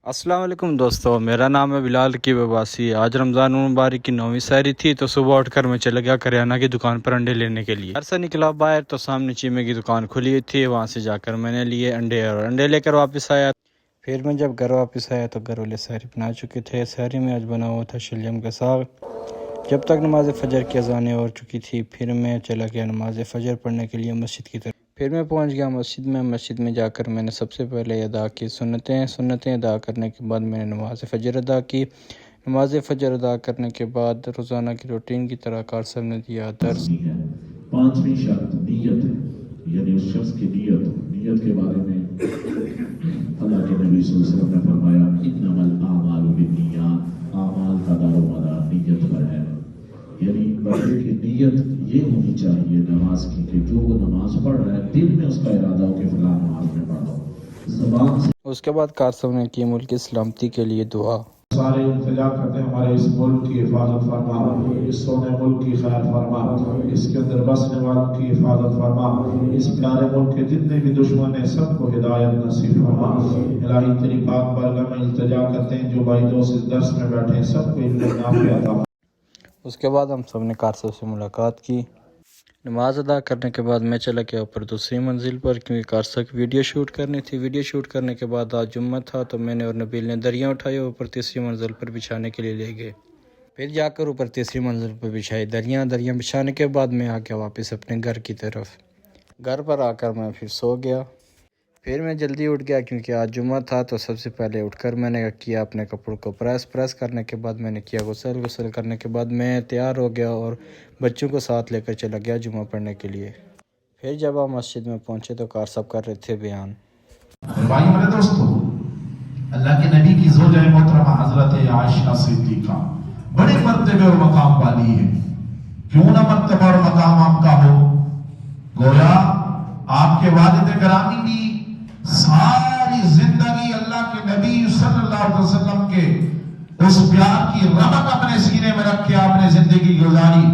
السلام علیکم دوستو، میرا نام ہے بلال کی وباسی۔ آج رمضان المبارک کی 9ویں سحری تھی تو صبح اٹھ کر میں چلا گیا کریانہ کی دکان پر انڈے لینے کے لیے۔ گھر سے نکلا باہر تو سامنے چیمے کی دکان کھلی تھی، وہاں سے جا کر میں نے لیے انڈے اور انڈے لے کر واپس آیا۔ پھر میں جب گھر واپس آیا تو گھر والے سحری بنا چکے تھے۔ سحری میں آج بنا ہوا تھا شلجم کا ساگ۔ جب تک نماز فجر کی اذانیں ہو چکی تھی پھر میں چلا گیا نماز فجر پڑھنے کے لیے مسجد کی طرف۔ پھر میں پہنچ گیا مسجد میں جا کر میں نے سب سے پہلے ادا کی سنتیں ادا کرنے کے بعد میں نے نماز فجر ادا کی۔ نماز فجر ادا کرنے کے بعد روزانہ کی روٹین کی طرح کار صاحب نے دیا درس۔ پانچویں شرط نیت ہے، یعنی اس شخص کی نیت کے بارے میں اللہ کے نبی صلی اللہ علیہ وسلم نے فرمایا انما الاعمال بالنیات، اعمال کا دار و مدار نیت پر ہے، یعنی بندے کی نیت یہ ہونی چاہیے نماز کی کہ جو وہ نماز پڑھ رہا ہے دل میں اس کا ارادہ ہو کہ فلاں نماز میں پڑھ رہا ہو، زبان سے اس کے بعد کار صاحب نے کی ملک کی سلامتی کے لیے دعا۔ سارے التجا کرتے ہیں ہمارے اس ملک کی حفاظت فرما، اس سونے ملک کی خیر فرما، اس کے اندر بسنے والوں کی حفاظت فرما، اس پیارے ملک کے جتنے بھی دشمن ہیں سب کو ہدایت نصیب فرما۔ الہی تیری پاک بارگاہ میں التجا کرتے ہیں جو بھائی دوست اس درس میں بیٹھے ہیں سب کو علم نافع عطا۔ اس کے بعد ہم سب نے کار صاحب سے ملاقات کی۔ نماز ادا کرنے کے بعد میں چلا گیا اوپر دوسری منزل پر کیونکہ کار صاحب کی ویڈیو شوٹ کرنی تھی۔ ویڈیو شوٹ کرنے کے بعد آج جمعہ تھا تو میں نے اور نبیل نے دریاں اٹھائی اور اوپر تیسری منزل پر بچھانے کے لیے لے گئے۔ پھر جا کر اوپر تیسری منزل پر بچھائی دریاں بچھانے کے بعد میں آ گیا واپس اپنے گھر کی طرف۔ گھر پر آ کر میں پھر سو گیا۔ پھر میں جلدی اٹھ گیا کیونکہ آج جمعہ تھا تو سب سے پہلے اٹھ کر میں نے کیا اپنے کپڑوں کو پریس کرنے کے بعد میں نے کیا غسل کرنے کے بعد میں تیار ہو گیا اور بچوں کو ساتھ لے کر چلا گیا جمعہ پڑھنے کے لیے۔ پھر جب آپ مسجد میں پہنچے تو کار صاحب کر رہے تھے بیان۔ بھائی میرے دوستو، اللہ کے نبی کی زوجہ محترمہ حضرت عائشہ صدیقہ بڑے مرتبے اور مقام والی ہے۔ کیوں نہ مرتبہ اور مقام آپ کا ہو؟ گویا آپ کے والد گرامی بھی ساری زندگی اللہ کے نبی صلی اللہ علیہ وسلم کے اس پیار کی رمق اپنے سینے میں رکھ کے آپ نے زندگی گزاری،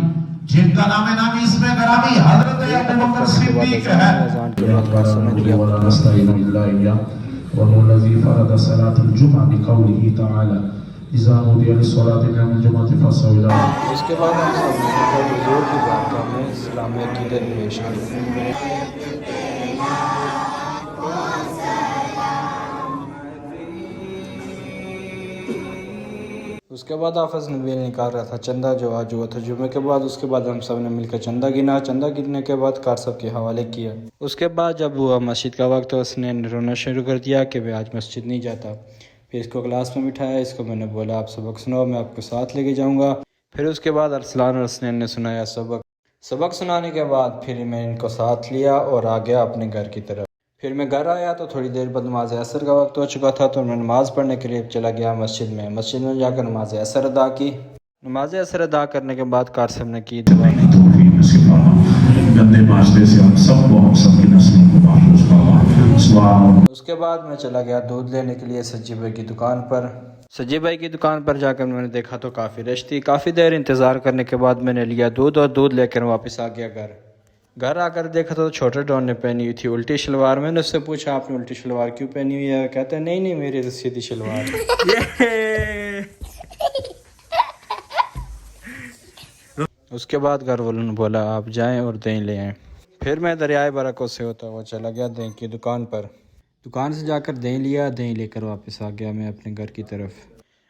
جن کا نامی اس میں گرامی حضرت ابو بکر صدیق ہے۔ وهو الذي فرض صلاة الجمعة بقوله تعالى إذا نودي للصلاة من يوم الجمعة فاسعوا إلى۔ اس کے بعد ہم سب نے حضور کی بارگاہ میں اسلام عقیدت پیش کی۔ اس کے بعد حافظ نبیل نکال رہا تھا چندہ جو آج ہوا تھا جمعے کے بعد۔ اس کے بعد ہم سب نے مل کر چندہ گننے کے بعد کار صاحب کے حوالے کیا۔ اس کے بعد جب ہوا مسجد کا وقت تو اس نے رونا شروع کر دیا کہ میں آج مسجد نہیں جاتا۔ پھر اس کو کلاس میں بٹھایا، اس کو میں نے بولا آپ سبق سناؤ، میں آپ کو ساتھ لے کے جاؤں گا۔ پھر اس کے بعد ارسلان اور حسنین نے سنایا سبق سنانے کے بعد پھر میں ان کو ساتھ لیا اور آ گیا اپنے گھر کی طرف۔ پھر میں گھر آیا تو تھوڑی دیر بعد نماز عصر کا وقت ہو چکا تھا تو میں نماز پڑھنے کے لیے چلا گیا مسجد میں جا کر نماز عصر ادا کی۔ نماز عصر ادا کرنے کے بعد کار صاحب نے کی دعا۔ گندے معاشرے سے ہم سب کی نسلوں کو محفوظ فرما۔ اس کے بعد میں چلا گیا دودھ لینے کے لیے سجی بھائی کی دکان پر۔ سجی بھائی کی دکان پر جا کر میں نے دیکھا تو کافی رش تھی۔ کافی دیر انتظار کرنے کے بعد میں نے لیا دودھ اور دودھ لے کر واپس آ گیا گھر آ کر دیکھا تو چھوٹے ڈون نے پہنی ہوئی تھی الٹی شلوار۔ میں نے اس سے پوچھا آپ نے الٹی شلوار کیوں پہنی ہوئی ہے؟ کہتا ہے نہیں میری تو سیدھی شلوار۔ اس کے بعد گھر والوں نے بولا آپ جائیں اور دہی لے آئیں۔ پھر میں دریائے برکوں سے ہوتا ہوا چلا گیا دہی کی دکان پر۔ دکان سے جا کر دہی لیا، دہی لے کر واپس آ گیا میں اپنے گھر کی طرف۔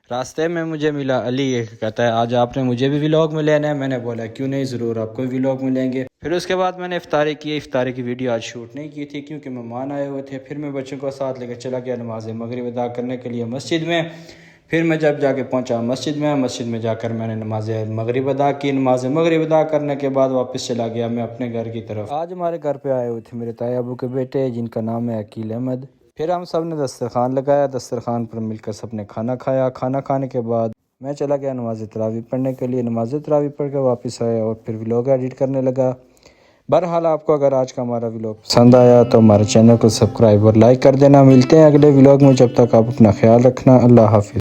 راستے میں مجھے ملا علی، کہتا ہے آج آپ نے مجھے بھی ولاگ میں لینا ہے۔ میں نے بولا کیوں نہیں، ضرور آپ کو بھی ولاگ میں لیں گے۔ پھر اس کے بعد میں نے افطاری کی۔ افطاری کی ویڈیو آج شوٹ نہیں کی تھی کیونکہ مہمان آئے ہوئے تھے۔ پھر میں بچوں کو ساتھ لے کر چلا گیا نماز مغرب ادا کرنے کے لیے مسجد میں۔ پھر میں جب جا کے پہنچا مسجد میں جا کر میں نے نماز مغرب ادا کی۔ نماز مغرب ادا کرنے کے بعد واپس چلا گیا میں اپنے گھر کی طرف۔ آج ہمارے گھر پہ آئے ہوئے تھے میرے تایا ابو کے بیٹے جن کا نام ہے عقیل احمد۔ پھر ہم سب نے دسترخوان لگایا، دسترخوان پر مل کر سب نے کھانا کھایا۔ کھانا کھانے کے بعد میں چلا گیا نماز تراویح پڑھنے کے لیے۔ نماز تراویح پڑھ کے واپس آیا اور پھر ولاگ ایڈٹ کرنے لگا۔ بہرحال آپ کو اگر آج کا ہمارا ولاگ پسند آیا تو ہمارے چینل کو سبسکرائب اور لائک کر دینا۔ ملتے ہیں اگلے ولاگ میں، جب تک آپ اپنا خیال رکھنا۔ اللہ حافظ۔